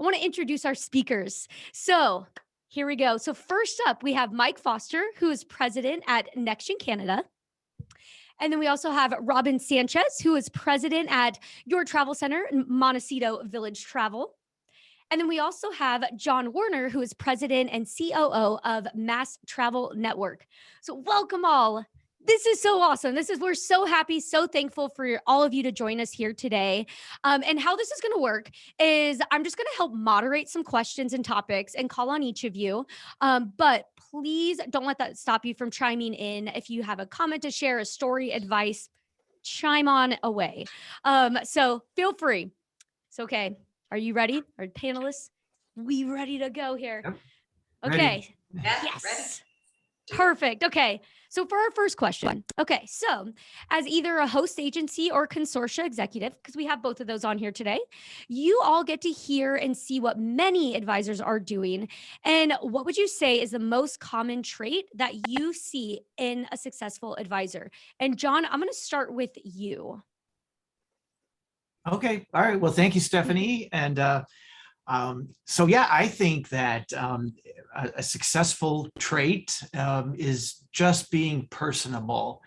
I want to introduce our speakers. So here we go. So first up, we have Mike Foster, who is president at Nexion Canada. And then we also have Robin Sanchez, who is president at Your Travel Center in Montecito Village Travel. And then we also have John Werner, who is president and COO of MAST Travel Network. So welcome all. This is so awesome. We're so happy, so thankful for all of you to join us here today. And how this is going to work is I'm just going to help moderate some questions and topics and call on each of you. But please don't let that stop you from chiming in. If you have a comment to share, a story, advice, chime on away. So feel free. It's okay. Are you ready? Our panelists, we ready to go here? Yep. Okay. Yes. Ready. Perfect. Okay. So for our first question, okay. So as either a host agency or consortia executive, because we have both of those on here today, you all get to hear and see what many advisors are doing. And what would you say is the most common trait that you see in a successful advisor? And John, I'm going to start with you. Okay. All right. Well, thank you, Stephanie. And so, yeah, I think that a successful trait is just being personable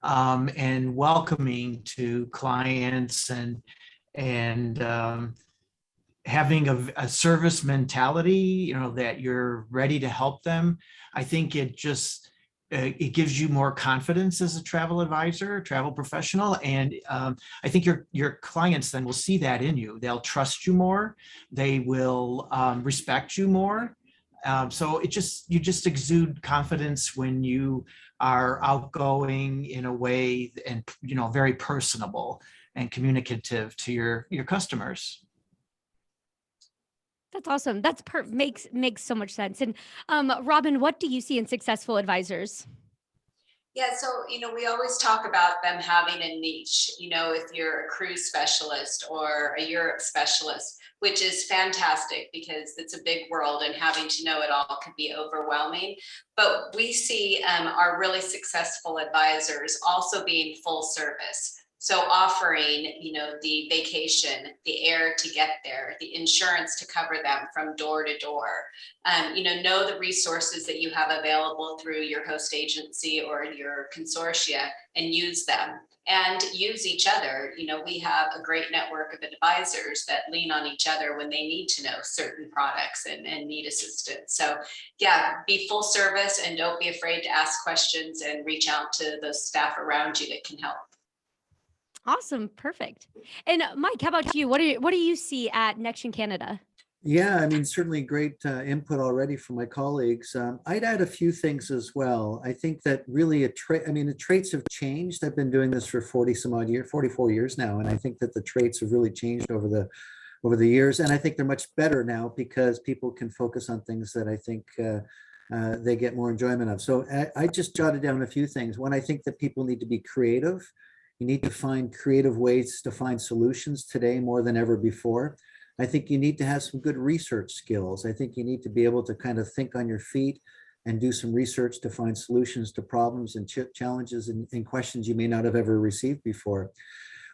and welcoming to clients and having a service mentality, that you're ready to help them. I think it gives you more confidence as a travel advisor, travel professional. And I think your clients then will see that in you. They'll trust you more. They will respect you more. So you just exude confidence when you are outgoing in a way and, very personable and communicative to your customers. That's awesome. That's makes so much sense. And Robin, what do you see in successful advisors? Yeah, so, we always talk about them having a niche, if you're a cruise specialist or a Europe specialist, which is fantastic because it's a big world and having to know it all could be overwhelming. But we see our really successful advisors also being full service. So offering, the vacation, the air to get there, the insurance to cover them from door to door, know the resources that you have available through your host agency or your consortia and use them and use each other. We have a great network of advisors that lean on each other when they need to know certain products and need assistance. So yeah, be full service and don't be afraid to ask questions and reach out to those staff around you that can help. Awesome. Perfect. And Mike, how about you? What do you see at Nexion Canada? Yeah, certainly great input already from my colleagues. I'd add a few things as well. I think that really the traits have changed. I've been doing this for 44 years now. And I think that the traits have really changed over the years. And I think they're much better now because people can focus on things that I think they get more enjoyment of. So I just jotted down a few things. One, I think that people need to be creative. You need to find creative ways to find solutions today more than ever before. I think you need to have some good research skills. I think you need to be able to kind of think on your feet and do some research to find solutions to problems and challenges and questions you may not have ever received before.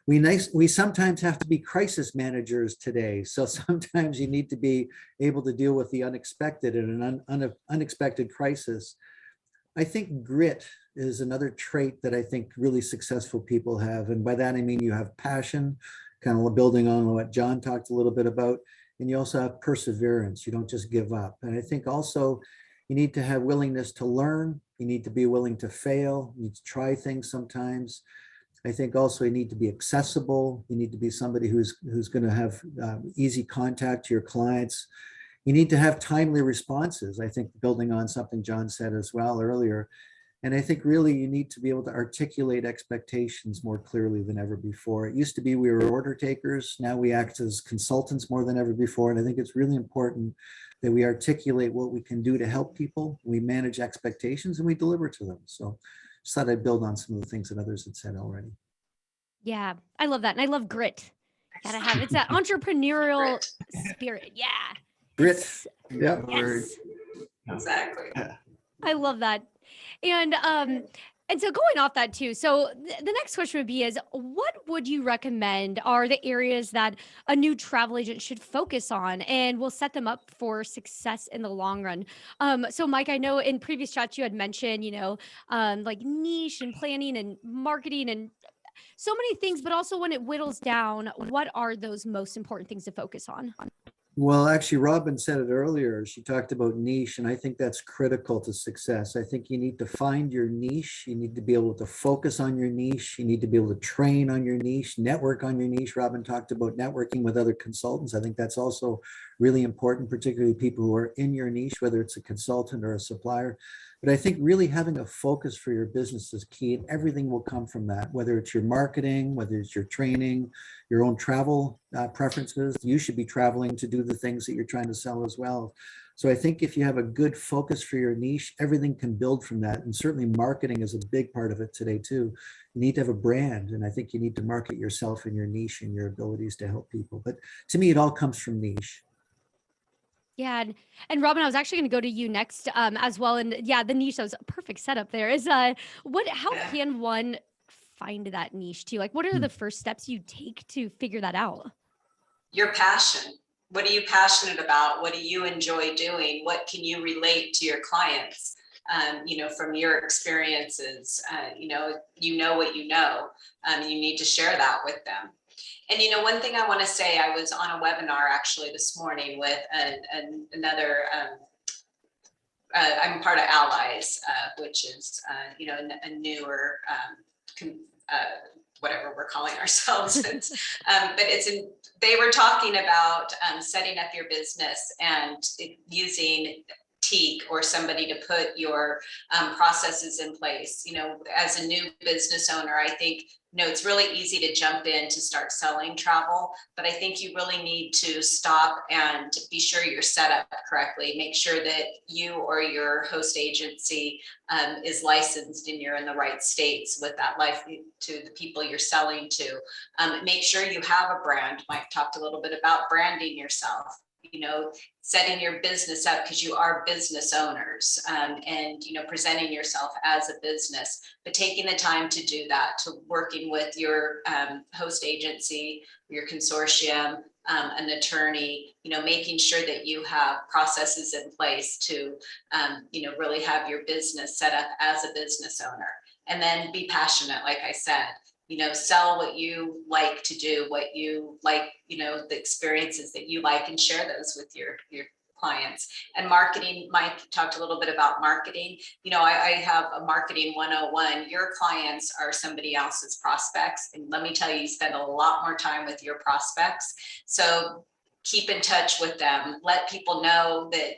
We sometimes have to be crisis managers today. So sometimes you need to be able to deal with the unexpected in an unexpected crisis. I think grit is another trait that I think really successful people have. And by that, I mean you have passion, kind of building on what John talked a little bit about, and you also have perseverance. You don't just give up. And I think also you need to have willingness to learn. You need to be willing to fail. You need to try things sometimes. I think also you need to be accessible. You need to be somebody who's going to have easy contact to your clients. You need to have timely responses. I think building on something John said as well earlier. And I think really you need to be able to articulate expectations more clearly than ever before. It used to be we were order takers. Now we act as consultants more than ever before. And I think it's really important that we articulate what we can do to help people. We manage expectations and we deliver to them. So just thought I'd build on some of the things that others had said already. Yeah, I love that. And I love grit. It's that entrepreneurial spirit. Yeah. Grit. Yeah. Yes. Exactly. I love that. And And so going off that too, so the next question would be is what would you recommend are the areas that a new travel agent should focus on and will set them up for success in the long run? So Mike, I know in previous chats you had mentioned, like niche and planning and marketing and so many things, but also when it whittles down, what are those most important things to focus on? Well, actually, Robin said it earlier. She talked about niche, and I think that's critical to success. I think you need to find your niche. You need to be able to focus on your niche. You need to be able to train on your niche, network on your niche. Robin talked about networking with other consultants. I think that's also really important, particularly people who are in your niche, whether it's a consultant or a supplier. But I think really having a focus for your business is key, and everything will come from that, whether it's your marketing, whether it's your training, your own travel preferences. You should be traveling to do the things that you're trying to sell as well. So I think if you have a good focus for your niche, everything can build from that. And certainly marketing is a big part of it today too. You need to have a brand, and I think you need to market yourself and your niche and your abilities to help people. But to me, it all comes from niche. Yeah, and Robin, I was actually going to go to you next as well. And yeah, the niche, that was a perfect setup there. Is how can one find that niche too? Like, what are the first steps you take to figure that out? Your passion. What are you passionate about? What do you enjoy doing? What can you relate to your clients? From your experiences, you know what you know. You need to share that with them. And, one thing I want to say, I was on a webinar actually this morning with another, I'm part of Allies, which is, a newer, whatever we're calling ourselves. But they were talking about setting up your business and using Teak or somebody to put your processes in place. As a new business owner, I think, it's really easy to jump in to start selling travel, but I think you really need to stop and be sure you're set up correctly. Make sure that you or your host agency is licensed and you're in the right states with that life to the people you're selling to. Make sure you have a brand. Mike talked a little bit about branding yourself. Setting your business up because you are business owners and presenting yourself as a business, but taking the time to do that, to working with your host agency, your consortium, an attorney, making sure that you have processes in place to, really have your business set up as a business owner. And then be passionate, like I said. Sell what you like to do, what you like, the experiences that you like, and share those with your clients. And marketing, Mike talked a little bit about marketing. I have a marketing 101. Your clients are somebody else's prospects. And let me tell you, you spend a lot more time with your prospects. So keep in touch with them. Let people know that,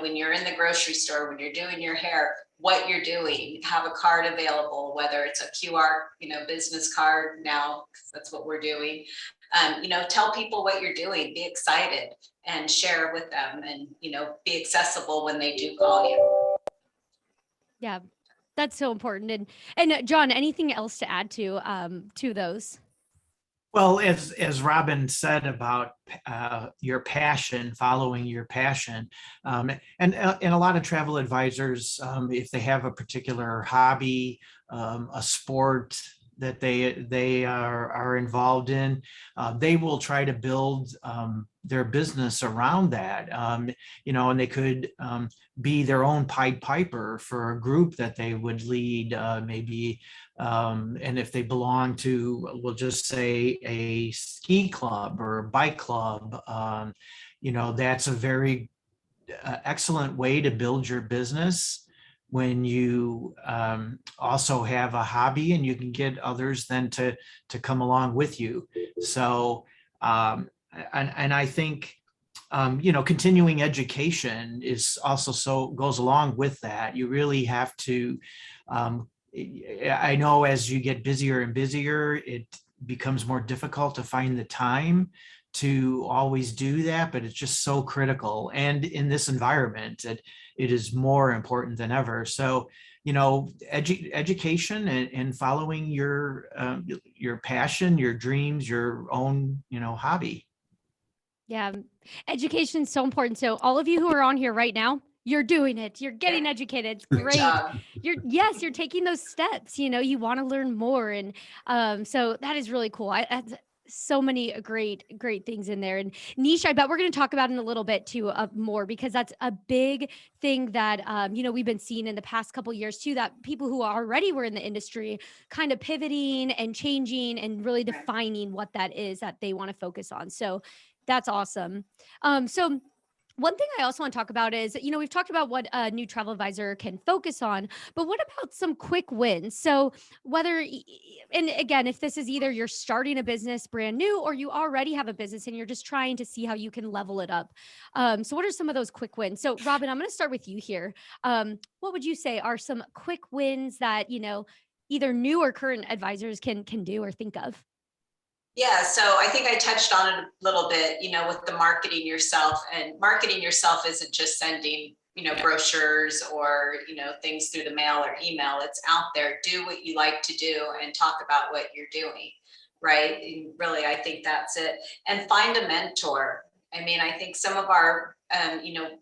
when you're in the grocery store, when you're doing your hair, what you're doing. Have a card available, whether it's a QR, business card now, that's what we're doing. Tell people what you're doing, be excited and share with them, and, be accessible when they do call you. Yeah, that's so important. And John, anything else to add to those? Well, as Robin said about your passion, following your passion, and a lot of travel advisors, if they have a particular hobby, a sport that they are involved in, they will try to build their business around that, and they could be their own Pied Piper for a group that they would lead, maybe. And if they belong to, we'll just say, a ski club or a bike club, that's a very excellent way to build your business when you also have a hobby and you can get others then to come along with you. So, and I think, continuing education is also goes along with that. You really have to, I know as you get busier and busier, it becomes more difficult to find the time to always do that, but it's just so critical. And in this environment, it is more important than ever. So, education and following your passion, your dreams, your own, hobby. Yeah, education is so important. So all of you who are on here right now, you're doing it. You're getting educated. It's great. you're taking those steps, you want to learn more. And so that is really cool. That's so many great things in there. And niche, I bet we're going to talk about in a little bit too, more, because that's a big thing that we've been seeing in the past couple of years too, that people who already were in the industry kind of pivoting and changing and really defining what that is that they want to focus on. So that's awesome. So one thing I also want to talk about is, we've talked about what a new travel advisor can focus on, but what about some quick wins? So and again, if this is either you're starting a business brand new or you already have a business and you're just trying to see how you can level it up. So what are some of those quick wins? So Robin, I'm going to start with you here. What would you say are some quick wins that, either new or current advisors can do or think of? Yeah, so I think I touched on it a little bit, with the marketing yourself, and marketing yourself isn't just sending, brochures or, things through the mail or email. It's out there, do what you like to do and talk about what you're doing, right? And really, I think that's it. And find a mentor. I mean, I think some of our,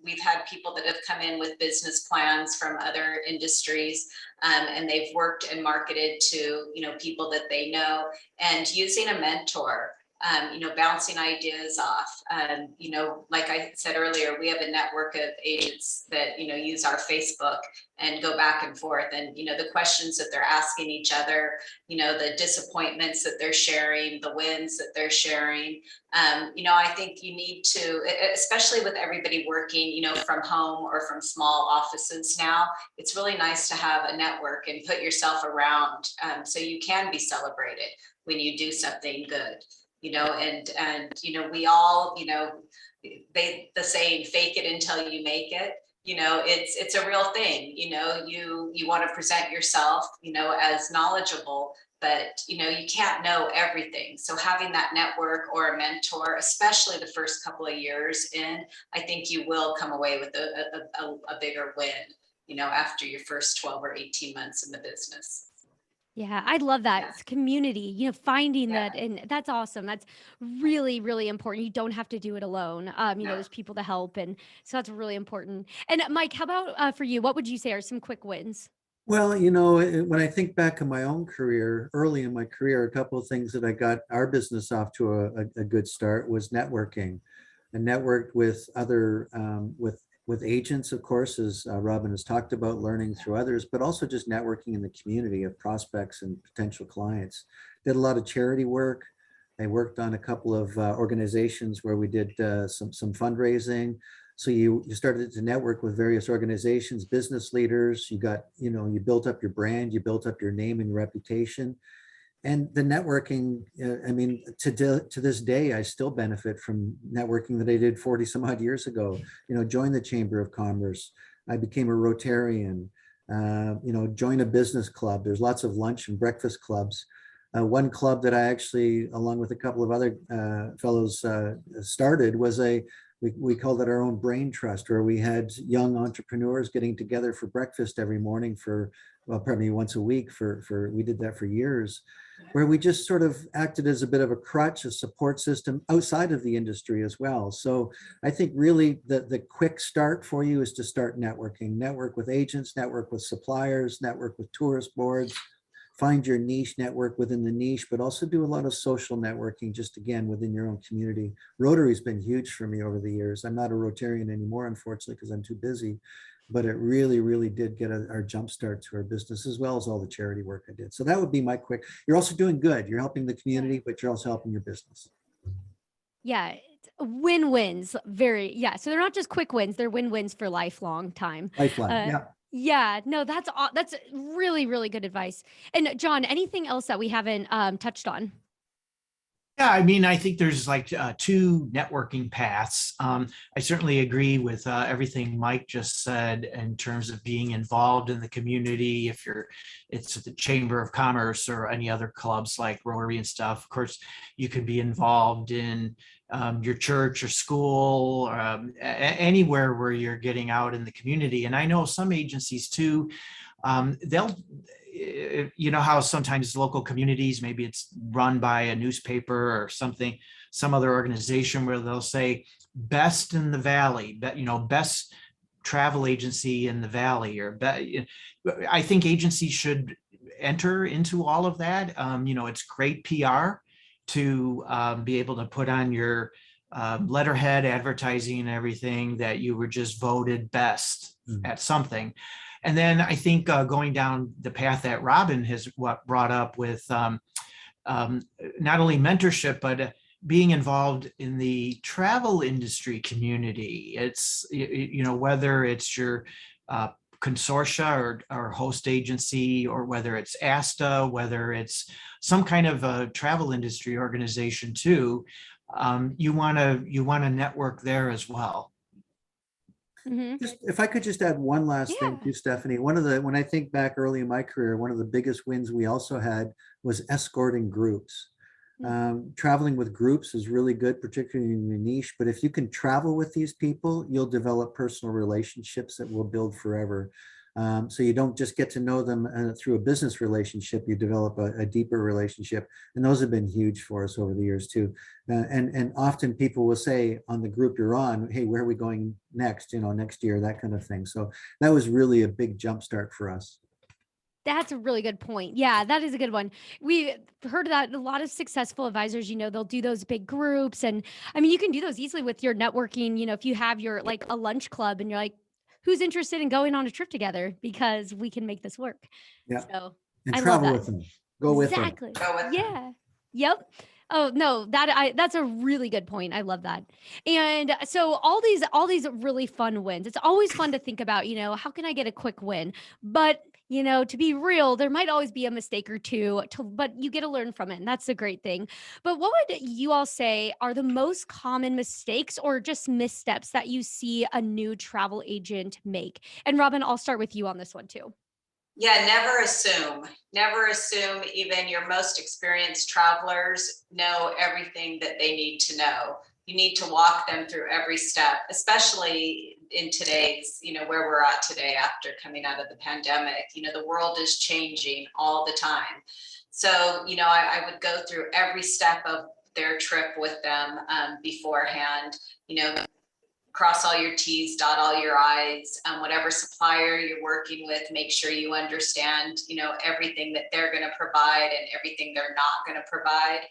we've had people that have come in with business plans from other industries, and they've worked and marketed to, people that they know, and using a mentor, bouncing ideas off. Like I said earlier, we have a network of agents that, use our Facebook and go back and forth, and, the questions that they're asking each other, the disappointments that they're sharing, the wins that they're sharing. I think you need to, especially with everybody working, from home or from small offices now, it's really nice to have a network and put yourself around, so you can be celebrated when you do something good, and we all, the saying, fake it until you make it. It's a real thing. You want to present yourself, as knowledgeable, but you can't know everything. So having that network or a mentor, especially the first couple of years in, I think you will come away with a bigger win, after your first 12 or 18 months in the business. Yeah, I love that. Yeah. It's community, finding Yeah. that. And that's awesome. That's really, really important. You don't have to do it alone. There's people to help. And so that's really important. And Mike, how about for you? What would you say are some quick wins? Well, when I think back on my own career, early in my career, a couple of things that I got our business off to a good start was networking. And networked with other, with agents, of course, as Robin has talked about, learning through others, but also just networking in the community of prospects and potential clients. Did a lot of charity work. I worked on a couple of organizations where we did some fundraising. So you started to network with various organizations, business leaders. You got, you built up your brand, you built up your name and your reputation. And the networking, to this day, I still benefit from networking that I did 40 some odd years ago. Joined the Chamber of Commerce. I became a Rotarian. Joined a business club. There's lots of lunch and breakfast clubs. One club that I actually, along with a couple of other fellows, started was we called it our own brain trust, where we had young entrepreneurs getting together for breakfast every morning probably once a week we did that for years, where we just sort of acted as a bit of a crutch, a support system outside of the industry as well. So I think really the quick start for you is to start networking, network with agents, network with suppliers, network with tourist boards, find your niche, network within the niche, but also do a lot of social networking, just again, within your own community. Rotary's been huge for me over the years. I'm not a Rotarian anymore, unfortunately, because I'm too busy, but it really, really did get our jump start to our business, as well as all the charity work I did. So that would be my quick. You're also doing good. You're helping the community, but you're also helping your business. Yeah. Win-wins. So they're not just quick wins, they're win-wins for lifelong time. Lifeline, yeah. Yeah, no, that's really, really good advice. And John, anything else that we haven't touched on? Yeah, I think there's like two networking paths. I certainly agree with everything Mike just said in terms of being involved in the community. If it's the Chamber of Commerce or any other clubs like Rotary and stuff, of course, you could be involved in your church or school, anywhere where you're getting out in the community. And I know some agencies too, they'll, how sometimes local communities, maybe it's run by a newspaper or something, some other organization, where they'll say best in the valley, best travel agency in the Valley, or I think agencies should enter into all of that. It's great PR to be able to put on your letterhead, advertising, and everything that you were just voted best at something. And then I think going down the path that Robin has brought up with not only mentorship, but being involved in the travel industry community. It's, whether it's your consortia or host agency, or whether it's ASTA, whether it's some kind of a travel industry organization too, you want to network there as well. Just, if I could just add one last thing to Stephanie, when I think back early in my career, one of the biggest wins we also had was escorting groups. Traveling with groups is really good, particularly in your niche, but if you can travel with these people, you'll develop personal relationships that will build forever. So you don't just get to know them through a business relationship, you develop a deeper relationship. And those have been huge for us over the years too. And often people will say on the group you're on, hey, where are we going next, next year, that kind of thing. So that was really a big jumpstart for us. That's a really good point. Yeah, that is a good one. We heard that a lot of successful advisors, they'll do those big groups. And I mean, you can do those easily with your networking. If you have your like a lunch club and you're like, who's interested in going on a trip together, because we can make this work. Yeah. So and I travel love that. with them. Go with them. Exactly. Yeah. Yep. Oh no, that's a really good point. I love that. And so all these really fun wins. It's always fun to think about, how can I get a quick win? But to be real, there might always be a mistake or two, but you get to learn from it. And that's a great thing. But what would you all say are the most common mistakes or just missteps that you see a new travel agent make? And Robin, I'll start with you on this one too. Yeah, never assume. Never assume even your most experienced travelers know everything that they need to know. You need to walk them through every step, especially in today's, where we're at today after coming out of the pandemic. The world is changing all the time. So, I would go through every step of their trip with them beforehand, cross all your T's, dot all your I's, whatever supplier you're working with, make sure you understand, everything that they're going to provide and everything they're not going to provide.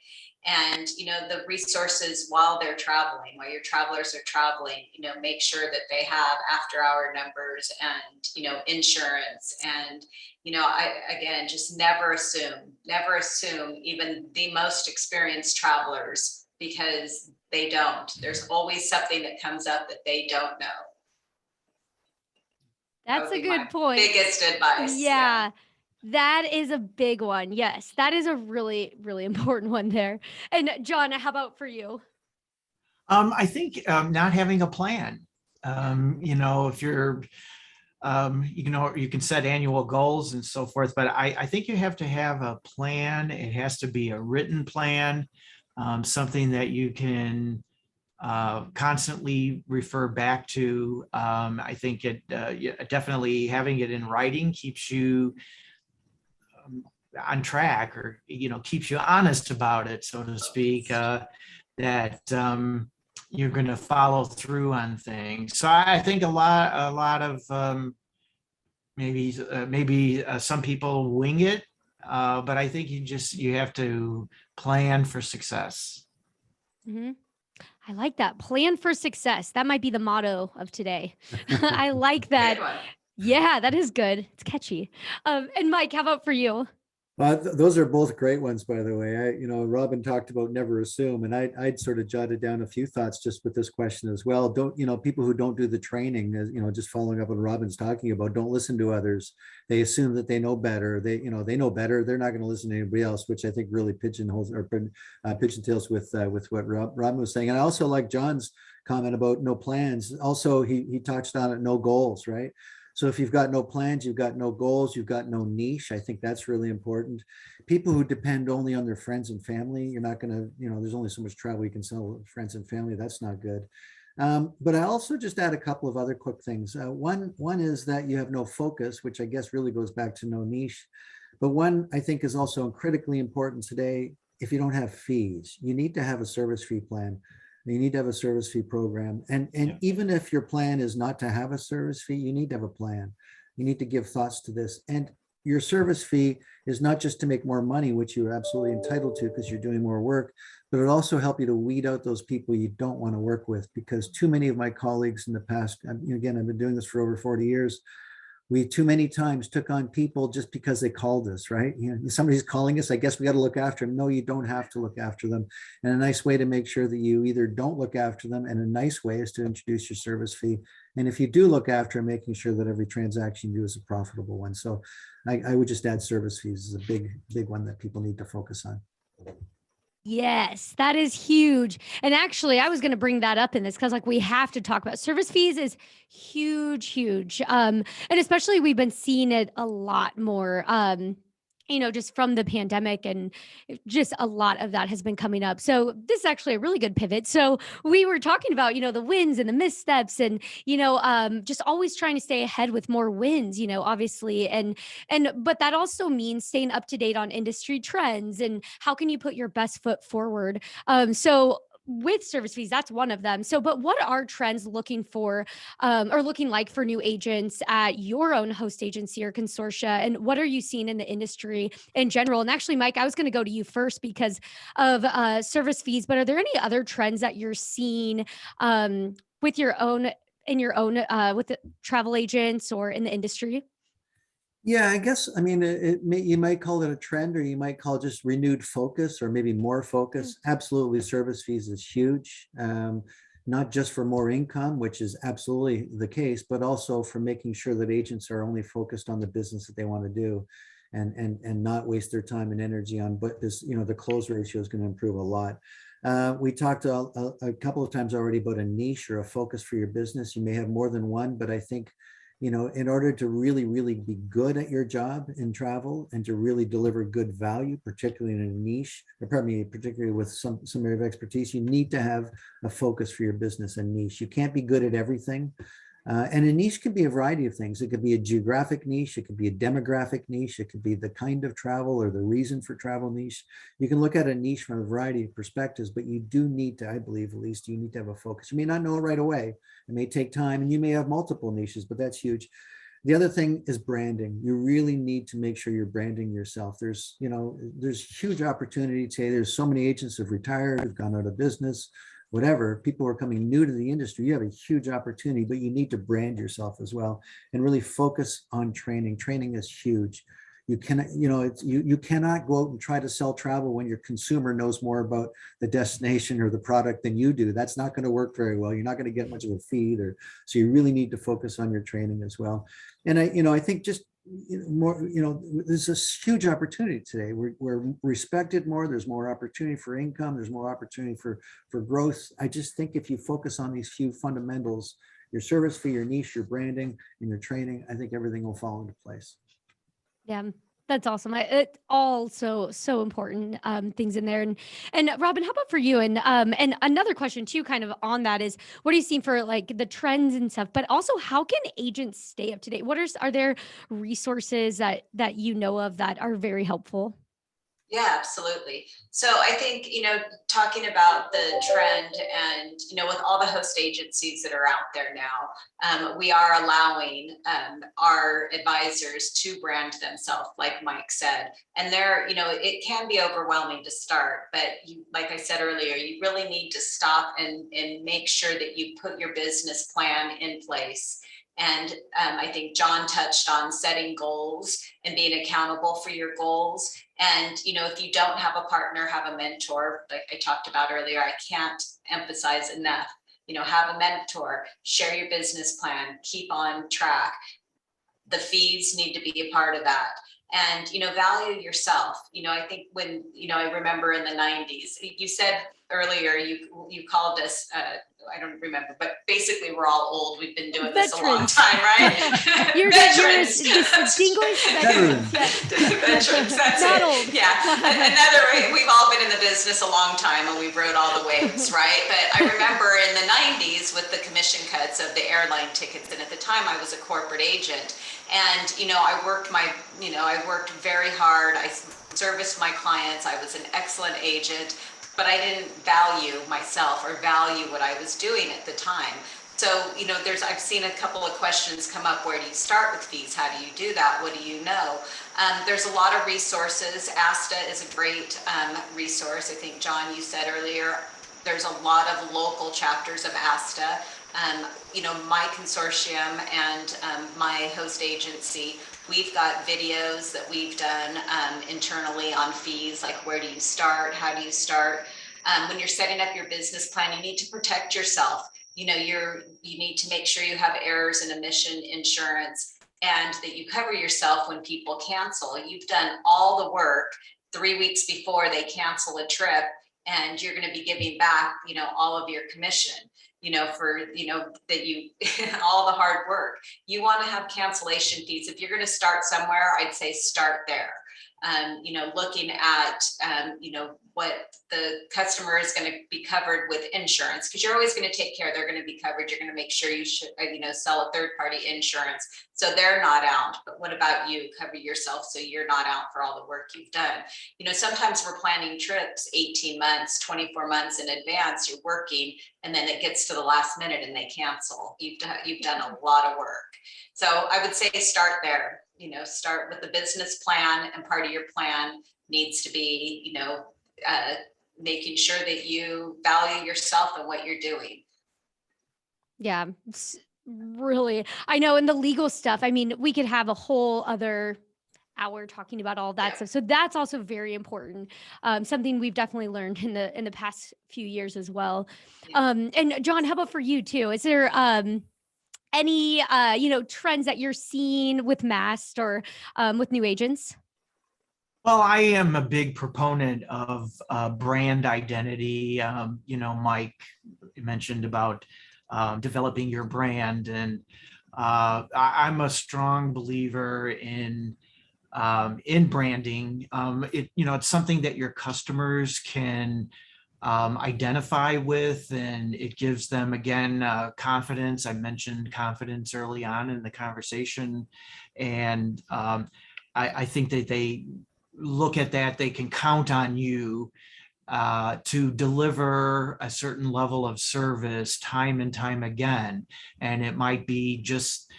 And, the resources while they're traveling, while your travelers are traveling, make sure that they have after hour numbers and, insurance. And, again, just never assume even the most experienced travelers, because they don't. There's always something that comes up that they don't know. That's a good point. Biggest advice. Yeah. That is a big one. Yes, that is a really, really important one there. And John, how about for you? I think not having a plan. If you're, you can set annual goals and so forth, but I think you have to have a plan. It has to be a written plan, something that you can constantly refer back to. I think it definitely having it in writing keeps you on track, or keeps you honest about it, so to speak, that you're going to follow through on things. So I think a lot of maybe some people wing it, but I think you have to plan for success. Mm-hmm. I like that. Plan for success. That might be the motto of today. I like that. Yeah, that is good. It's catchy. And Mike, how about for you? Those are both great ones, by the way. Robin talked about never assume, and I'd sort of jotted down a few thoughts just with this question as well. People who don't do the training, just following up on Robin's talking about, don't listen to others. They assume that they know better. They know better. They're not going to listen to anybody else, which I think really pigeontails with what Robin was saying. And I also like John's comment about no plans. Also, he touched on it, no goals, right? So if you've got no plans, you've got no goals, you've got no niche, I think that's really important. People who depend only on their friends and family, you're not going to, there's only so much travel you can sell with friends and family. That's not good. But I also just add a couple of other quick things. One is that you have no focus, which I guess really goes back to no niche. But one I think is also critically important today. If you don't have fees, you need to have a service fee plan. You need to have a service fee program. And even if your plan is not to have a service fee, you need to have a plan. You need to give thoughts to this. And your service fee is not just to make more money, which you're absolutely entitled to because you're doing more work, but it'll also help you to weed out those people you don't want to work with. Because too many of my colleagues in the past, again, I've been doing this for over 40 years, we too many times took on people just because they called us, right? Somebody's calling us, I guess we got to look after them. No, you don't have to look after them. And a nice way to make sure that you either don't look after them, and a nice way is to introduce your service fee. And if you do look after them, making sure that every transaction you do is a profitable one. So I would just add service fees is a big one that people need to focus on. Yes, that is huge. And actually, I was going to bring that up in this because, like, we have to talk about service fees is huge, huge. And especially we've been seeing it a lot more. Just from the pandemic, and just a lot of that has been coming up. So this is actually a really good pivot. So we were talking about, the wins and the missteps, and, just always trying to stay ahead with more wins, obviously. But that also means staying up to date on industry trends and how can you put your best foot forward. So with service fees, that's one of them. So, but what are trends looking for, or looking like for new agents at your own host agency or consortia? And what are you seeing in the industry in general? And actually, Mike, I was going to go to you first because of service fees, but are there any other trends that you're seeing with your own, with the travel agents or in the industry? Yeah, I guess, you might call it a trend, or you might call it just renewed focus, or maybe more focus. Absolutely, service fees is huge, not just for more income, which is absolutely the case, but also for making sure that agents are only focused on the business that they want to do, and not waste their time and energy on what this, the close ratio is going to improve a lot. We talked a couple of times already about a niche or a focus for your business. You may have more than one, but I think, in order to really, really be good at your job in travel and to really deliver good value, particularly in a niche, particularly with some area of expertise, you need to have a focus for your business and niche. You can't be good at everything. And a niche can be a variety of things. It could be a geographic niche. It could be a demographic niche. It could be the kind of travel or the reason for travel niche. You can look at a niche from a variety of perspectives, but you do need to, I believe, at least you need to have a focus. You may not know it right away. It may take time, and you may have multiple niches, but that's huge. The other thing is branding. You really need to make sure you're branding yourself. There's huge opportunity today. There's so many agents who've retired, who've gone out of business, whatever. People are coming new to the industry. You have a huge opportunity, but you need to brand yourself as well and really focus on training. Training is huge. You cannot, you cannot go out and try to sell travel when your consumer knows more about the destination or the product than you do. That's not going to work very well. You're not going to get much of a feed, so you really need to focus on your training as well. And I think just more, there's this huge opportunity today. We're respected more. There's more opportunity for income. There's more opportunity for growth. I just think if you focus on these few fundamentals, your service fee, your niche, your branding, and your training, I think everything will fall into place. Yeah, that's awesome. It all so important things in there. And Robin, how about for you? And another question too, kind of on that, is what are you seeing for like the trends and stuff? But also, how can agents stay up to date? Are there resources that you know of that are very helpful? Yeah, absolutely. So I think, talking about the trend and, with all the host agencies that are out there now, we are allowing our advisors to brand themselves, like Mike said. And it can be overwhelming to start, but like I said earlier, you really need to stop and make sure that you put your business plan in place. And I think John touched on setting goals and being accountable for your goals. And, if you don't have a partner, have a mentor, like I talked about earlier. I can't emphasize enough, have a mentor, share your business plan, keep on track. The fees need to be a part of that. And, value yourself. I think when, I remember in the 90s, you said earlier, you called us, I don't remember, but basically we're all old. We've been doing this a long time, right? You're distinguished veterans. Veterans, that's not it. old. Yeah, another way, we've all been in the business a long time and we rode all the waves, right? But I remember in the 90s with the commission cuts of the airline tickets, and at the time I was a corporate agent, and I worked very hard. I serviced my clients. I was an excellent agent. but I didn't value myself or value what I was doing at the time. So, you know, I've seen a couple of questions come up. Where do you start with fees? How do you do that? What do you know? There's a lot of resources. ASTA is a great resource. I think, John, you said earlier, there's a lot of local chapters of ASTA. You know, my consortium and my host agency, we've got videos that we've done internally on fees, like where do you start? How do you start? When you're setting up your business plan, you need to protect yourself. You know, you need to make sure you have errors and omission insurance, and that you cover yourself when people cancel. You've done all the work 3 weeks before they cancel a trip, and you're going to be giving back, you know, all of your commission, you know, for, you know, that you, all the hard work. You want to have cancellation fees. If you're going to start somewhere, I'd say start there. You know, looking at, you know, what the customer is going to be covered with insurance, because you're always going to take care, they're going to be covered. You're going to make sure you should, you know, sell a third-party insurance so they're not out. But what about you? Cover yourself so you're not out for all the work you've done. You know, sometimes we're planning trips 18 months, 24 months in advance. You're working, and then it gets to the last minute and they cancel. You've done a lot of work. So I would say start there. You know, start with the business plan, and part of your plan needs to be, you know, making sure that you value yourself and what you're doing. Yeah, really. I know in the legal stuff, I mean, we could have a whole other hour talking about all that stuff. So that's also very important. Something we've definitely learned in the past few years as well. And John, how about for you too? Is there any you know, trends that you're seeing with MAST or with new agents? Well, I am a big proponent of brand identity. You know, Mike mentioned about developing your brand, and I'm a strong believer in branding. You know, it's something that your customers can identify with, and it gives them, again, confidence. I mentioned confidence early on in the conversation, and I think that they look at that, they can count on you to deliver a certain level of service time and time again. And it might be just,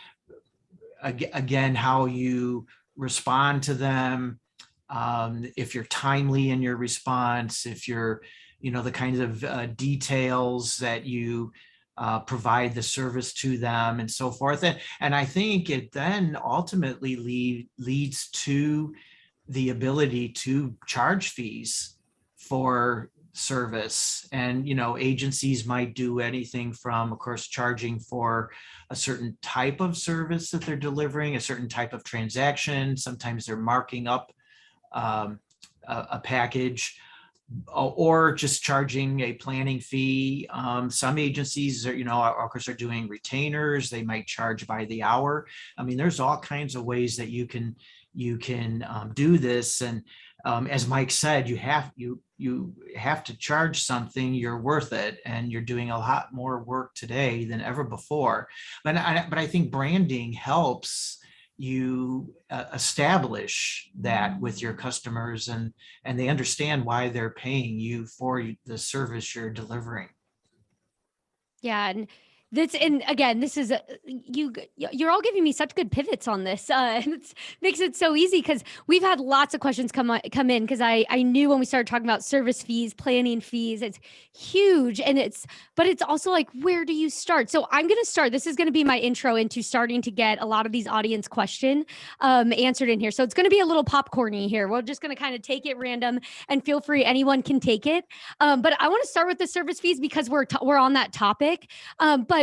again, how you respond to them, if you're timely in your response, if you're, you know, the kinds of details that you provide the service to them, and so forth. And I think it then ultimately leads to the ability to charge fees for service. And, you know, agencies might do anything from, of course, charging for a certain type of service that they're delivering, a certain type of transaction. Sometimes they're marking up a package, or just charging a planning fee. Some agencies are, you know, of course, are doing retainers. They might charge by the hour. I mean, there's all kinds of ways that you can do this. And as Mike said, you have to charge something. You're worth it, and you're doing a lot more work today than ever before. But I think branding helps you establish that with your customers, and they understand why they're paying you for the service you're delivering. Yeah, and and again, this is you're all giving me such good pivots on this. It makes it so easy, because we've had lots of questions come in, because I knew when we started talking about service fees, planning fees, it's huge, and but it's also like, where do you start? So I'm going to start. This is going to be my intro into starting to get a lot of these audience question answered in here. So it's going to be a little popcorny here. We're just going to kind of take it random, and feel free, anyone can take it. But I want to start with the service fees, because we're on that topic. But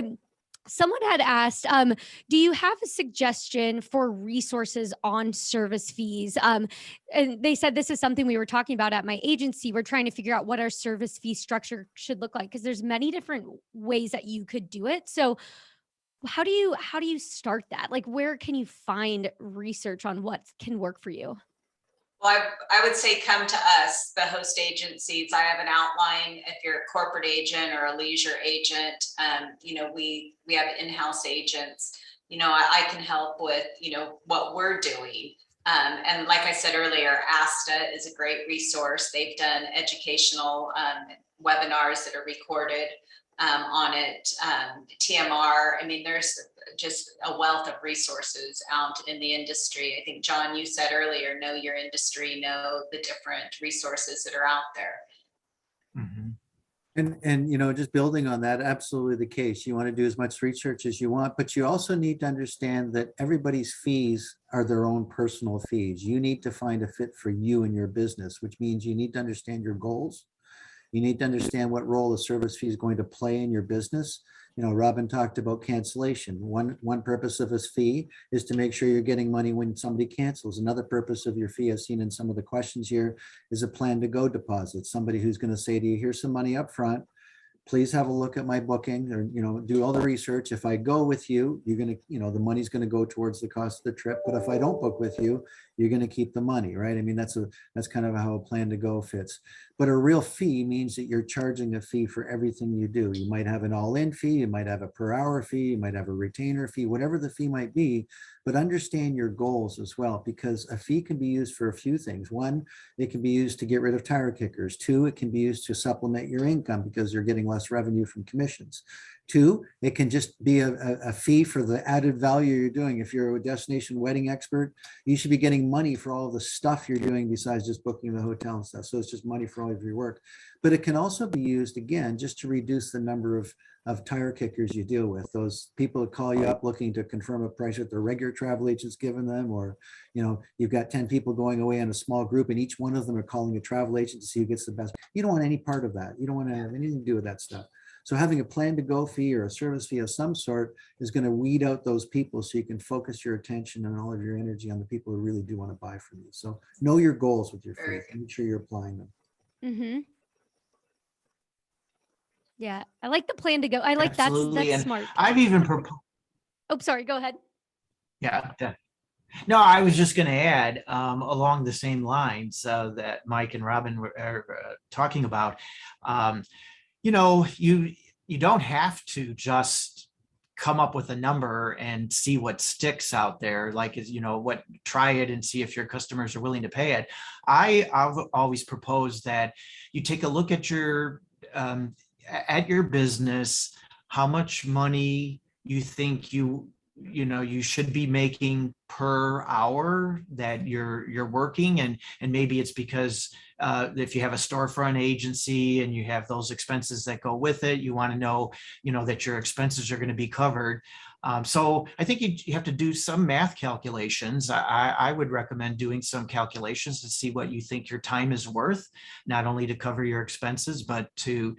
someone had asked, do you have a suggestion for resources on service fees? And they said this is something we were talking about at my agency. We're trying to figure out what our service fee structure should look like, because there's many different ways that you could do it. So how do you start that? Like, where can you find research on what can work for you? Well, I would say come to us, the host agencies. I have an outline. If you're a corporate agent or a leisure agent, you know, we have in-house agents. You know, I can help with, you know, what we're doing. And like I said earlier, ASTA is a great resource. They've done educational webinars that are recorded on it. TMR, I mean, there's just a wealth of resources out in the industry. I think, John, you said earlier, know your industry, know the different resources that are out there. Mhm. And you know, just building on that, absolutely the case. You want to do as much research as you want, but you also need to understand that everybody's fees are their own personal fees. You need to find a fit for you and your business, which means you need to understand your goals. You need to understand what role the service fee is going to play in your business. You know, Robin talked about cancellation. One purpose of his fee is to make sure you're getting money when somebody cancels. Another purpose of your fee, I've seen in some of the questions here, is a plan to go deposit. Somebody who's going to say to you, here's some money up front. Please have a look at my booking, or, you know, do all the research. If I go with you, you're going to, you know, the money's going to go towards the cost of the trip. But if I don't book with you, you're going to keep the money, right? I mean, that's kind of how a plan to go fits. But a real fee means that you're charging a fee for everything you do. You might have an all-in fee, you might have a per hour fee, you might have a retainer fee, whatever the fee might be, but understand your goals as well, because a fee can be used for a few things. One, it can be used to get rid of tire kickers. Two, it can be used to supplement your income because you're getting less revenue from commissions. Two, it can just be a fee for the added value you're doing. If you're a destination wedding expert, you should be getting money for all the stuff you're doing besides just booking the hotel and stuff. So it's just money for all of your work. But it can also be used, again, just to reduce the number of tire kickers you deal with. Those people that call you up looking to confirm a price that their regular travel agent's given them, or, you know, you've got 10 people going away in a small group and each one of them are calling a travel agent to see who gets the best. You don't want any part of that. You don't want to have anything to do with that stuff. So having a plan to go fee or a service fee of some sort is going to weed out those people so you can focus your attention and all of your energy on the people who really do want to buy from you. So know your goals with your fee. Make sure you're applying them. Mm-hmm. Yeah, I like the plan to go. I like Absolutely. that's And smart. I've even proposed. Oh, sorry. Go ahead. Yeah. No, I was just going to add along the same lines that Mike and Robin were talking about. You know, you don't have to just come up with a number and see what sticks out there. Like, you know, try it and see if your customers are willing to pay it. I've always proposed that you take a look at your business, how much money you think you should be making per hour that you're working, and maybe it's because if you have a storefront agency and you have those expenses that go with it, you want to know that your expenses are going to be covered. So I think you have to do some math calculations. I would recommend doing some calculations to see what you think your time is worth, not only to cover your expenses, but to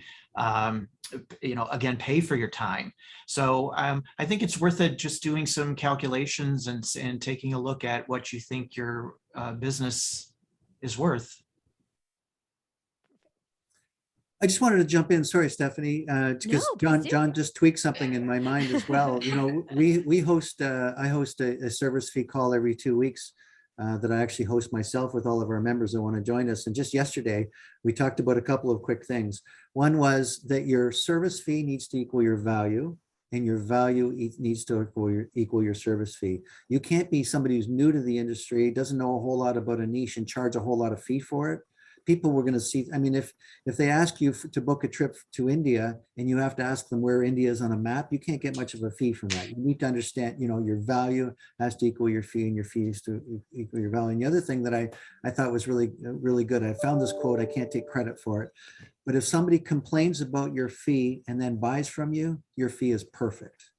again, pay for your time. So I think it's worth it just doing some calculations and taking a look at what you think your business is worth. I just wanted to jump in. Sorry, Stephanie, because John just tweaked something in my mind as well. You know, I host a service fee call every 2 weeks that I actually host myself with all of our members that want to join us. And just yesterday, we talked about a couple of quick things. One was that your service fee needs to equal your value, and your value needs to equal your service fee. You can't be somebody who's new to the industry, doesn't know a whole lot about a niche, and charge a whole lot of fee for it. People were going to see, I mean, if they ask you to book a trip to India and you have to ask them where India is on a map, you can't get much of a fee from that. You need to understand, your value has to equal your fee and your fees to equal your value. And the other thing that I thought was really, really good, I found this quote, I can't take credit for it, but if somebody complains about your fee and then buys from you, your fee is perfect.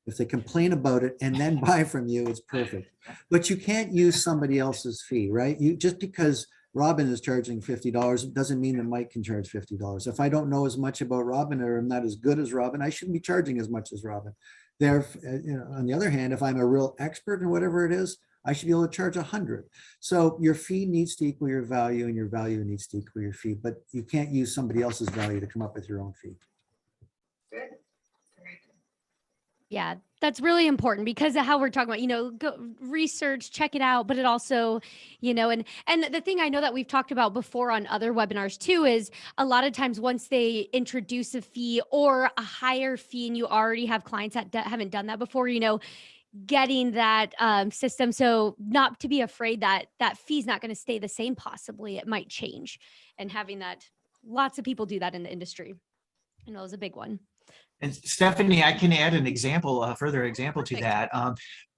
If they complain about it and then buy from you, it's perfect. But you can't use somebody else's fee, right? Just because Robin is charging $50 doesn't mean that Mike can charge $50. If I don't know as much about Robin, or I'm not as good as Robin, I shouldn't be charging as much as Robin. On the other hand, if I'm a real expert in whatever it is, I should be able to charge 100. So your fee needs to equal your value, and your value needs to equal your fee, but you can't use somebody else's value to come up with your own fee. Good. Very good. Yeah, that's really important because of how we're talking about, go research, check it out, but it also, and the thing I know that we've talked about before on other webinars too, is a lot of times once they introduce a fee or a higher fee and you already have clients that haven't done that before, getting that system. So not to be afraid that that fee's not going to stay the same. Possibly it might change, and having that, lots of people do that in the industry. I know it was a big one. And Stephanie, I can add an example, a further example to that.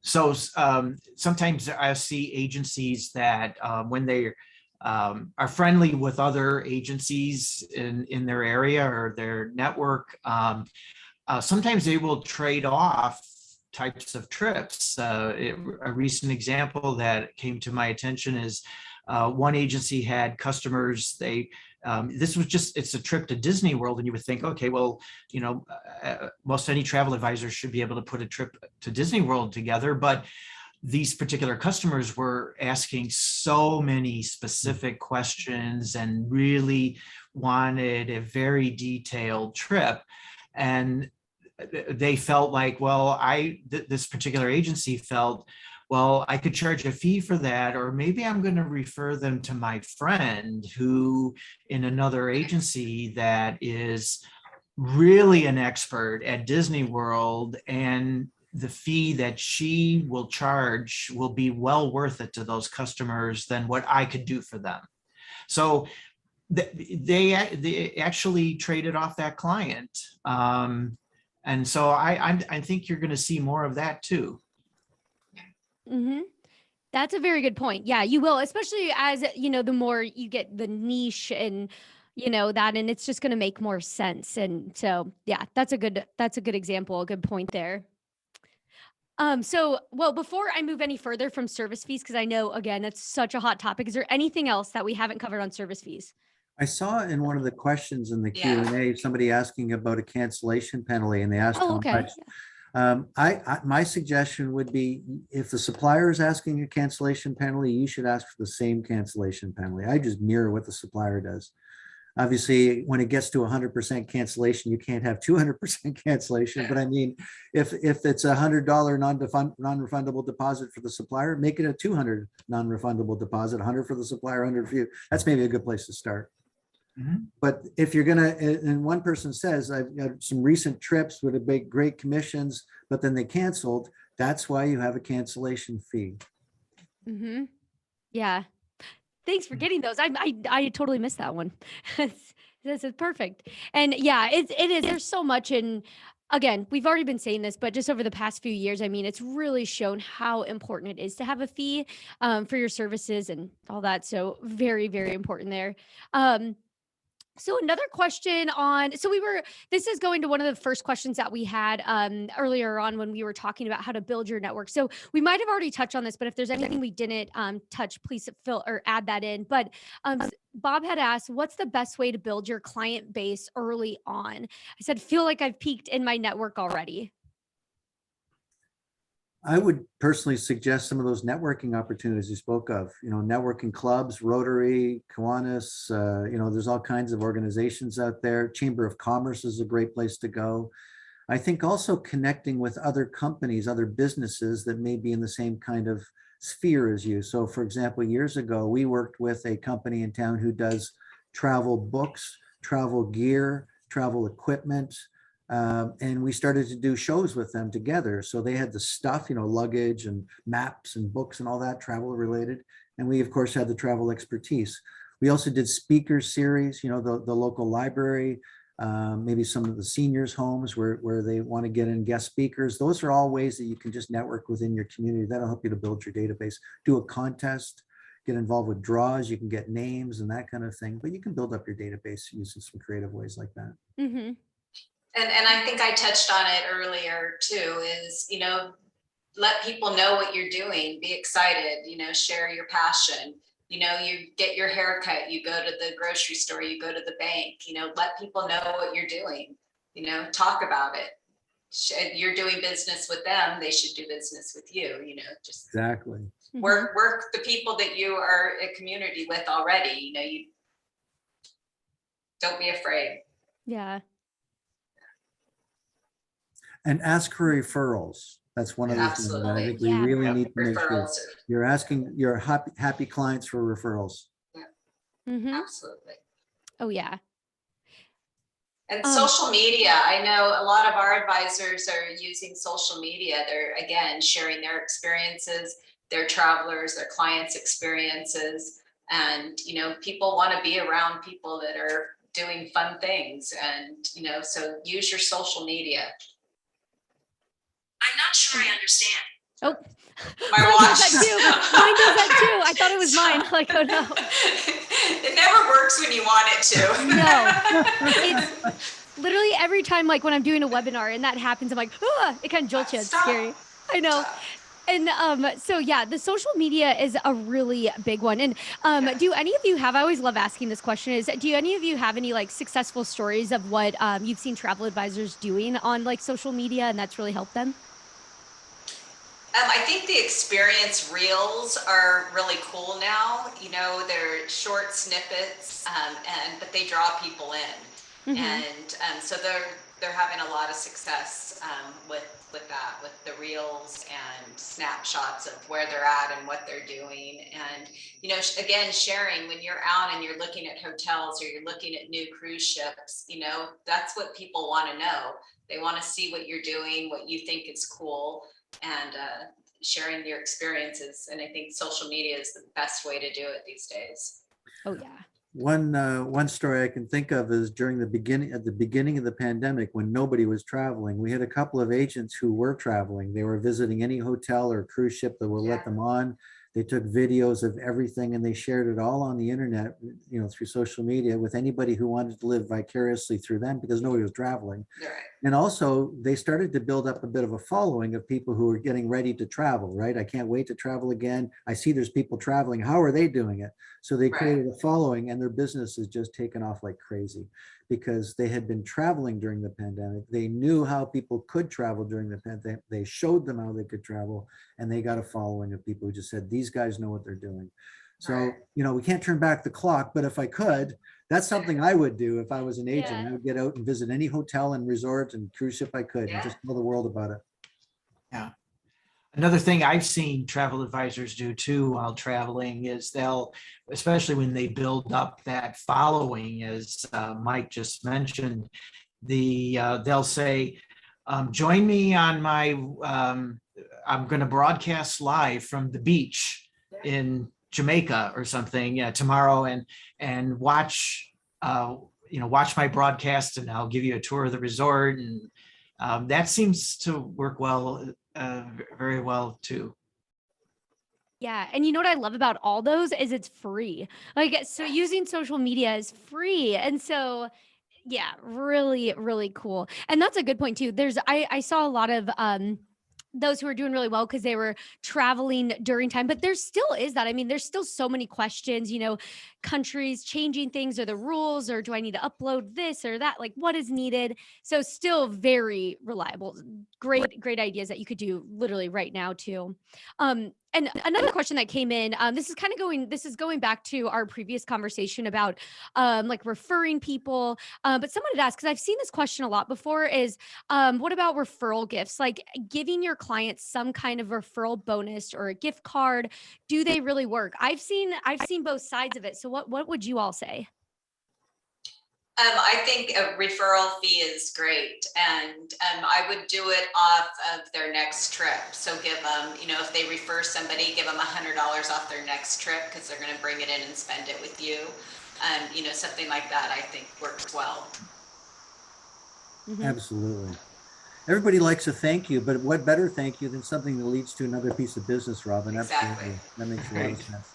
Sometimes I see agencies that when they are friendly with other agencies in their area or their network, sometimes they will trade off types of trips. A recent example that came to my attention is one agency had customers, this was just, it's a trip to Disney World, and you would think, okay, well, most any travel advisor should be able to put a trip to Disney World together, but these particular customers were asking so many specific questions and really wanted a very detailed trip. And they felt like, well, this particular agency felt, well, I could charge a fee for that, or maybe I'm going to refer them to my friend who in another agency that is really an expert at Disney World, and the fee that she will charge will be well worth it to those customers than what I could do for them. So they actually traded off that client. And so I think you're going to see more of that too. Mm-hmm. That's a very good point. Yeah, you will, especially as, the more you get the niche and, that, and it's just going to make more sense. And so, yeah, that's a good example, a good point there. Well, before I move any further from service fees, because I know, again, it's such a hot topic, is there anything else that we haven't covered on service fees? I saw in one of the questions in the Q&A, somebody asking about a cancellation penalty, and they asked how much. My suggestion would be, if the supplier is asking a cancellation penalty, you should ask for the same cancellation penalty. I just mirror what the supplier does. Obviously, when it gets to 100% cancellation, you can't have 200% cancellation. But I mean, if it's $100 non-refundable deposit for the supplier, make it a $200 non-refundable deposit, 100 for the supplier, 100 for you. That's maybe a good place to start. Mm-hmm. But if you're gonna, and one person says, I've got some recent trips with a big, great commissions, but then they canceled. That's why you have a cancellation fee. Mm-hmm. Yeah. Thanks for getting those. I totally missed that one. This is perfect. And yeah, it is. There's so much in. Again, we've already been saying this, but just over the past few years, I mean, it's really shown how important it is to have a fee for your services and all that. So very, very important there. So another question this is going to one of the first questions that we had earlier on when we were talking about how to build your network. So we might have already touched on this, but if there's anything we didn't touch, please fill or add that in. But Bob had asked, what's the best way to build your client base early on? I said, feel like I've peaked in my network already. I would personally suggest some of those networking opportunities you spoke of, networking clubs, Rotary, Kiwanis, there's all kinds of organizations out there. Chamber of Commerce is a great place to go. I think also connecting with other companies, other businesses that may be in the same kind of sphere as you. So for example, years ago, we worked with a company in town who does travel books, travel gear, travel equipment. And we started to do shows with them together. So they had the stuff, luggage and maps and books and all that travel related. And we, of course, had the travel expertise. We also did speaker series, the local library, maybe some of the seniors' homes where they want to get in guest speakers. Those are all ways that you can just network within your community. That'll help you to build your database. Do a contest, get involved with draws. You can get names and that kind of thing. But you can build up your database using some creative ways like that. Mm-hmm. And I think I touched on it earlier too, is, let people know what you're doing, be excited, share your passion, you get your haircut, you go to the grocery store, you go to the bank, let people know what you're doing, talk about it. You're doing business with them, they should do business with you, just exactly work the people that you are a community with already, you don't be afraid. Yeah. And ask for referrals. That's one of the things that I think we really need to make sure. You're asking your happy clients for referrals. Yeah. Mm-hmm. Absolutely. Oh, yeah. And social media, I know a lot of our advisors are using social media. They're, again, sharing their experiences, their travelers, their clients' experiences. And, you know, people want to be around people that are doing fun things. And, you know, so use your social media. I'm not sure I understand. Oh, My mine watch. does that too. Mine does that too. I thought it was mine. Like, oh no. It never works when you want it to. No. It's literally every time, like when I'm doing a webinar and that happens, I'm like, ah, it kind of jolts you. It's Stop. scary. I know. Stop. And so yeah, the social media is a really big one. And do any of you have, I always love asking this question, is do any of you have any like successful stories of what you've seen travel advisors doing on like social media and that's really helped them? I think the experience reels are really cool now. You know, they're short snippets, but they draw people in, and so they're having a lot of success with that, with the reels and snapshots of where they're at and what they're doing. And you know, again, sharing when you're out and you're looking at hotels or you're looking at new cruise ships. You know, that's what people want to know. They want to see what you're doing, what you think is cool. And sharing your experiences. And I think social media is the best way to do it these days. Oh yeah. One story I can think of is at the beginning of the pandemic, when nobody was traveling, we had a couple of agents who were traveling. They were visiting any hotel or cruise ship that would let them on. They took videos of everything and they shared it all on the internet, you know, through social media with anybody who wanted to live vicariously through them because nobody was traveling. Right. And also they started to build up a bit of a following of people who are getting ready to travel, right? I can't wait to travel again. I see there's people traveling. How are they doing it? So they created a following and their business has just taken off like crazy because they had been traveling during the pandemic. They knew how people could travel during the pandemic. They showed them how they could travel and they got a following of people who just said, these guys know what they're doing. So, you know, we can't turn back the clock, but if I could, that's something I would do if I was an agent. Yeah. I would get out and visit any hotel and resort and cruise ship I could and just tell the world about it. Yeah. Another thing I've seen travel advisors do too while traveling is they'll, especially when they build up that following, as Mike just mentioned, they'll say, join me on my, I'm going to broadcast live from the beach in Jamaica or something tomorrow and watch, watch my broadcast and I'll give you a tour of the resort. And that seems to work well, very well too. Yeah. And you know what I love about all those is it's free. Like, so using social media is free. And so, yeah, really, really cool. And that's a good point too. I saw a lot of, those who are doing really well because they were traveling during time, but there still is that. I mean, there's still so many questions, you know, countries changing things or the rules, or do I need to upload this or that? Like what is needed? So still very reliable. Great ideas that you could do literally right now too. And another question that came in, this is going back to our previous conversation about like referring people. But someone had asked, because I've seen this question a lot before, is what about referral gifts? Like giving your clients some kind of referral bonus or a gift card. Do they really work? I've seen both sides of it. So what would you all say? I think a referral fee is great, and I would do it off of their next trip. So give them, you know, if they refer somebody, give them $100 off their next trip because they're going to bring it in and spend it with you. You know, something like that I think works well. Mm-hmm. Absolutely. Everybody likes a thank you, but what better thank you than something that leads to another piece of business, Robin? Exactly. Absolutely. That makes a lot of sense.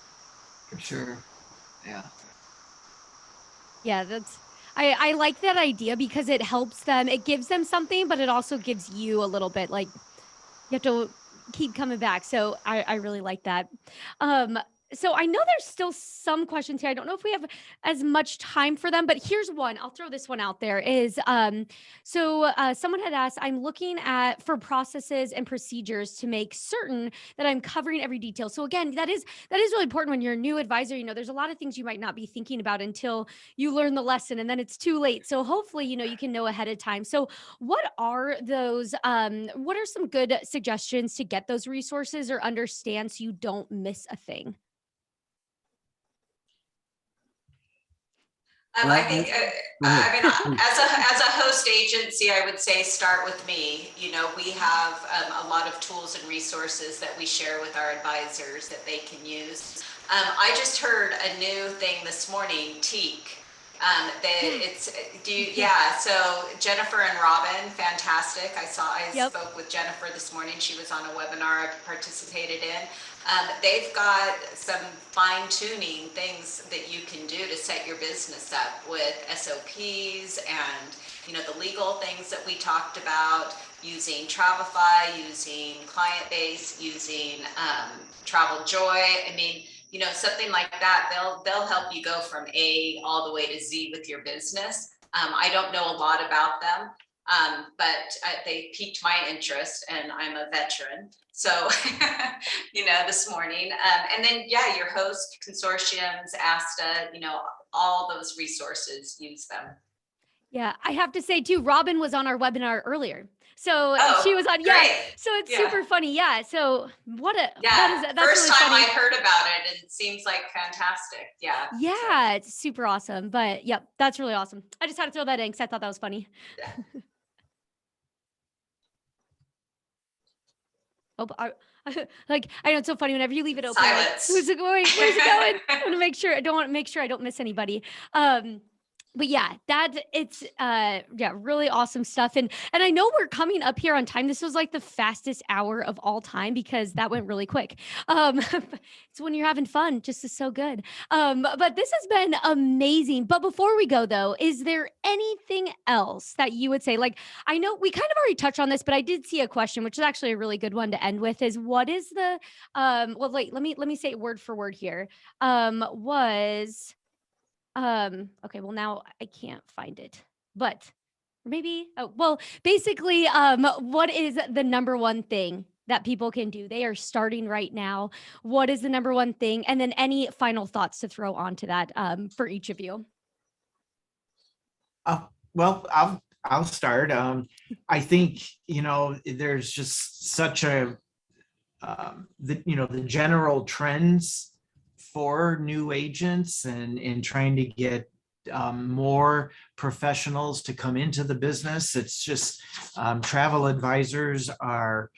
For sure. Yeah. Yeah, I like that idea because it helps them. It gives them something, but it also gives you a little bit, like you have to keep coming back. So I really like that. So I know there's still some questions here. I don't know if we have as much time for them, but here's one. I'll throw this one out there is, someone had asked, I'm looking for processes and procedures to make certain that I'm covering every detail. So again, that is really important when you're a new advisor. You know, there's a lot of things you might not be thinking about until you learn the lesson and then it's too late. So hopefully, you know, you can know ahead of time. So what are those, what are some good suggestions to get those resources or understand so you don't miss a thing? I think, I mean, as a host agency, I would say start with me. You know, we have a lot of tools and resources that we share with our advisors that they can use. I just heard a new thing this morning, Teak. So Jennifer and Robin, fantastic. I spoke with Jennifer this morning. She was on a webinar I participated in. They've got some fine tuning things that you can do to set your business up with SOPs and, you know, the legal things that we talked about, using Travify, using Client Base, using Travel Joy. I mean, you know, something like that, they'll help you go from A all the way to Z with your business. I don't know a lot about them, but they piqued my interest, and I'm a veteran. So, you know, this morning, and then, yeah, your host consortiums, ASTA, you know, all those resources, use them. Yeah, I have to say too, Robin was on our webinar earlier. So she was on, so it's super funny. Yeah. So that's first really time funny. I heard about it, and it seems like fantastic. Yeah. Yeah, it's super awesome. But yep, that's really awesome. I just had to throw that in because I thought that was funny. Yeah. I know it's so funny whenever you leave it open. Silence. Like, who's it going? Where's it going? I want to make sure. I don't want to make sure I don't miss anybody. But yeah, it's really awesome stuff. And I know we're coming up here on time. This was like the fastest hour of all time because that went really quick. It's when you're having fun, just is so good. But this has been amazing. But before we go though, is there anything else that you would say? Like, I know we kind of already touched on this, but I did see a question, which is actually a really good one to end with, is what is the let me say it word for word here. Okay, well now I can't find it, but maybe, basically, what is the number one thing that people can do? They are starting right now. What is the number one thing? And then any final thoughts to throw onto that for each of you? Well, I'll start. I think, you know, there's just such a, the general trends for new agents and in trying to get more professionals to come into the business. It's just travel advisors are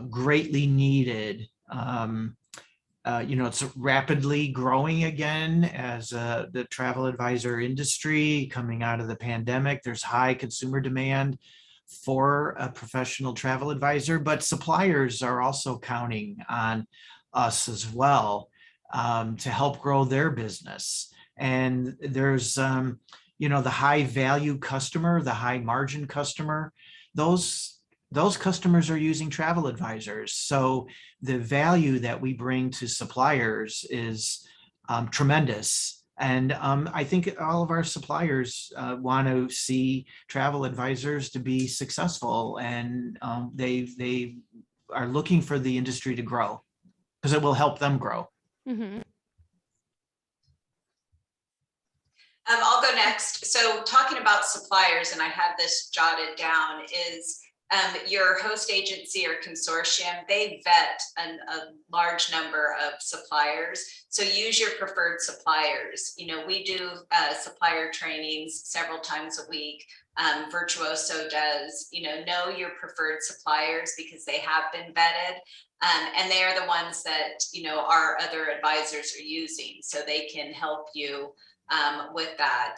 greatly needed. It's rapidly growing again as the travel advisor industry coming out of the pandemic. There's high consumer demand for a professional travel advisor, but suppliers are also counting on us as well to help grow their business. And there's, the high value customer, the high margin customer, those customers are using travel advisors. So the value that we bring to suppliers is tremendous. And I think all of our suppliers want to see travel advisors to be successful, and they are looking for the industry to grow because it will help them grow. Mm-hmm. I'll go next. So talking about suppliers, and I had this jotted down, is your host agency or consortium, they vet a large number of suppliers. So use your preferred suppliers. You know, we do supplier trainings several times a week. Virtuoso does, know your preferred suppliers because they have been vetted. And they are the ones that, our other advisors are using. So they can help you with that.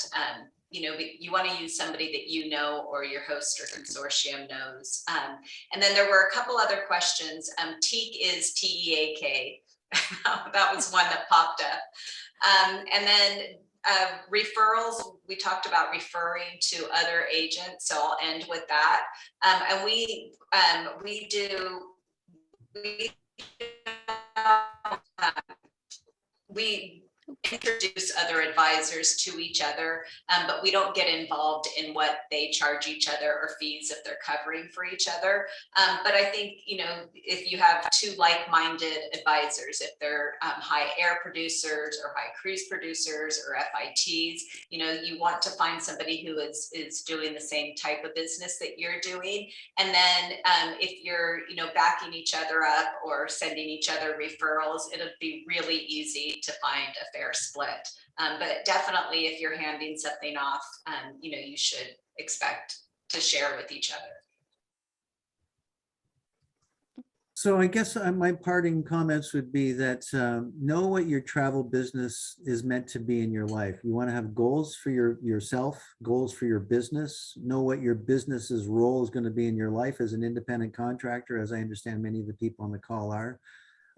You want to use somebody that or your host or consortium knows. And then there were a couple other questions. TEAK is TEAK. That was one that popped up. And then referrals, we talked about referring to other agents. So I'll end with that. And we introduce other advisors to each other, but we don't get involved in what they charge each other or fees if they're covering for each other. But I think, if you have two like-minded advisors, if they're high air producers or high cruise producers or FITs, you want to find somebody who is doing the same type of business that you're doing. And then if you're, backing each other up or sending each other referrals, it'll be really easy to find a fair share or split. But definitely if you're handing something off, you should expect to share with each other. So I guess my parting comments would be that know what your travel business is meant to be in your life. You want to have goals for yourself, goals for your business, know what your business's role is going to be in your life as an independent contractor, as I understand many of the people on the call are.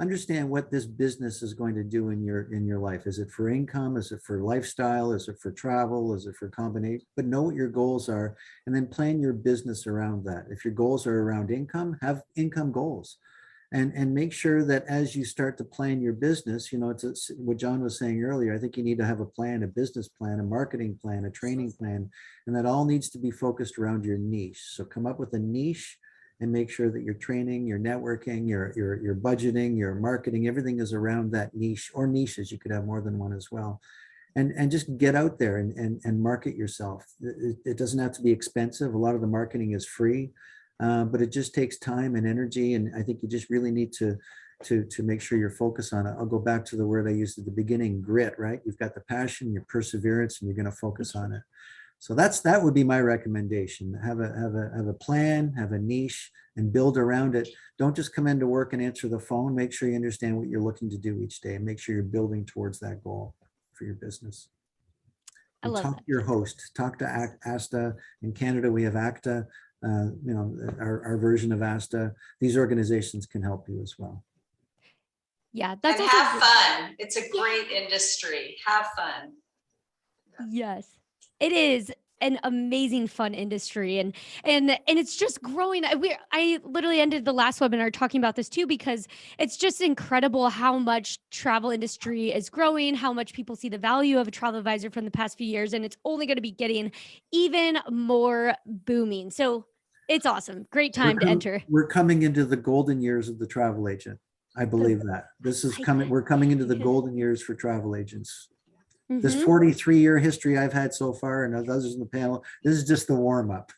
Understand what this business is going to do in your life. Is it for income? Is it for lifestyle? Is it for travel? Is it for combination? But know what your goals are and then plan your business around that. If your goals are around income, have income goals. And make sure that as you start to plan your business, it's what John was saying earlier. I think you need to have a plan, a business plan, a marketing plan, a training plan, and that all needs to be focused around your niche. So come up with a niche and make sure that your training, your networking, your budgeting, your marketing, everything is around that niche or niches. You could have more than one as well. And just get out there and market yourself. It doesn't have to be expensive. A lot of the marketing is free. But it just takes time and energy. And I think you just really need to make sure you're focused on it. I'll go back to the word I used at the beginning, grit, right? You've got the passion, your perseverance, and you're going to focus on it. So that would be my recommendation. Have a plan, have a niche, and build around it. Don't just come into work and answer the phone. Make sure you understand what you're looking to do each day and make sure you're building towards that goal for your business. And talk to your host, talk to ASTA. In Canada, we have ACTA. Our version of ASTA. These organizations can help you as well. Yeah, that's and have fun. It's a great industry. Have fun. Yes, it is an amazing fun industry, and it's just growing. I literally ended the last webinar talking about this too, because it's just incredible how much travel industry is growing, how much people see the value of a travel advisor from the past few years, and it's only going to be getting even more booming. So it's awesome. Great time to enter. We're coming into the golden years of the travel agent. I believe that this is coming. We're coming into the golden years for travel agents. This 43-year history I've had so far, and others in the panel, this is just the warm up.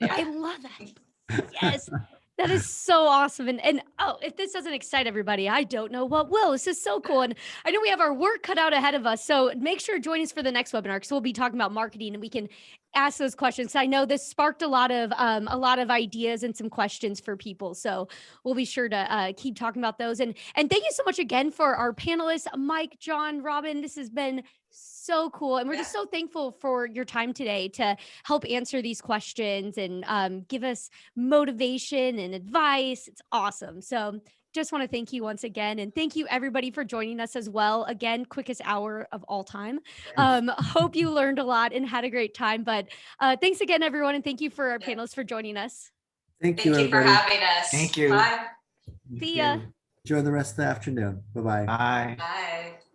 I love that. Yes. That is so awesome. And oh, if this doesn't excite everybody, I don't know what will. This is so cool. And I know we have our work cut out ahead of us. So make sure to join us for the next webinar, because we'll be talking about marketing and we can ask those questions. I know this sparked a lot of ideas and some questions for people. So we'll be sure to keep talking about those. And thank you so much again for our panelists, Mike, John, Robin. This has been so cool. And we're just so thankful for your time today to help answer these questions and give us motivation and advice. It's awesome. So just want to thank you once again. And thank you everybody for joining us as well. Again, quickest hour of all time. Hope you learned a lot and had a great time. But thanks again, everyone. And thank you for our panelists for joining us. Thank you, for having us. Thank you. Bye. See ya. Enjoy the rest of the afternoon. Bye-bye. Bye. Bye.